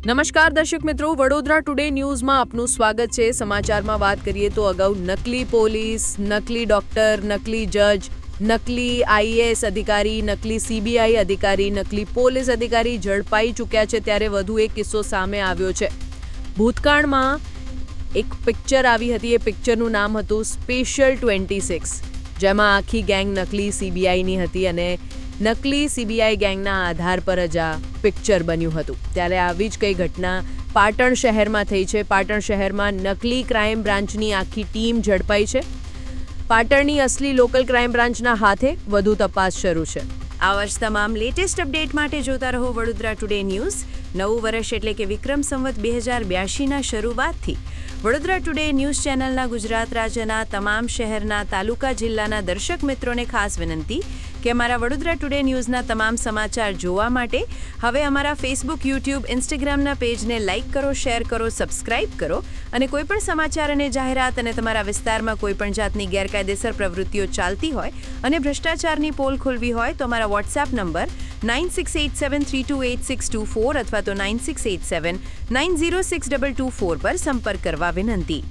નમસ્કાર દર્શક મિત્રો, વડોદરા ટુડે ન્યૂઝમાં આપનું સ્વાગત છે। સમાચારમાં વાત કરીએ તો અગાઉ નકલી પોલીસ, નકલી ડોક્ટર, નકલી જજ, નકલી આઈએએસ અધિકારી, નકલી સીબીઆઈ અધિકારી, નકલી પોલીસ અધિકારી ઝડપાઈ ચૂક્યા છે, ત્યારે વધુ એક કિસ્સો સામે આવ્યો છે। ભૂતકાળમાં એક પિક્ચર આવી હતી, એ પિક્ચરનું નામ હતું સ્પેશિયલ 26, જેમાં આખી ગેંગ નકલી સીબીઆઈની હતી અને નકલી સીબીઆઈ ગેંગના આધાર પર જ આ પિક્ચર બન્યું હતું। ત્યારે આવી જ કઈ ઘટના પાટણ શહેરમાં થઈ છે। પાટણ શહેરમાં નકલી ક્રાઇમ બ્રાન્ચની આખી ટીમ ઝડપાઈ છે। પાટણની અસલી લોકલ ક્રાઇમ બ્રાન્ચના હાથે વધુ તપાસ શરૂ છે। આવા જ તમામ લેટેસ્ટ અપડેટ માટે જોતા રહો વડોદરા ટુડે ન્યૂઝ। નવું વર્ષ એટલે કે વિક્રમ સંવત 2082ના શરૂઆતથી વડોદરા ટુડે ન્યૂઝ ચેનલના ગુજરાત રાજ્યના તમામ શહેરના, તાલુકા, જિલ્લાના દર્શક મિત્રોને ખાસ વિનંતી કે અમારા વડોદરા ટુડે ન્યૂઝના તમામ સમાચાર જોવા માટે હવે અમારા ફેસબુક, યુટ્યુબ, ઇન્સ્ટાગ્રામના પેજને લાઇક કરો, શેર કરો, સબસ્ક્રાઇબ કરો અને કોઈપણ સમાચાર અને જાહેરાત અને તમારા વિસ્તારમાં કોઈપણ જાતની ગેરકાયદેસર પ્રવૃત્તિઓ ચાલતી હોય અને ભ્રષ્ટાચારની પોલ ખોલવી હોય તો અમારા વોટ્સએપ નંબર 9687328624 અથવા તો 9687906224 પર સંપર્ક કરવા વિનંતી।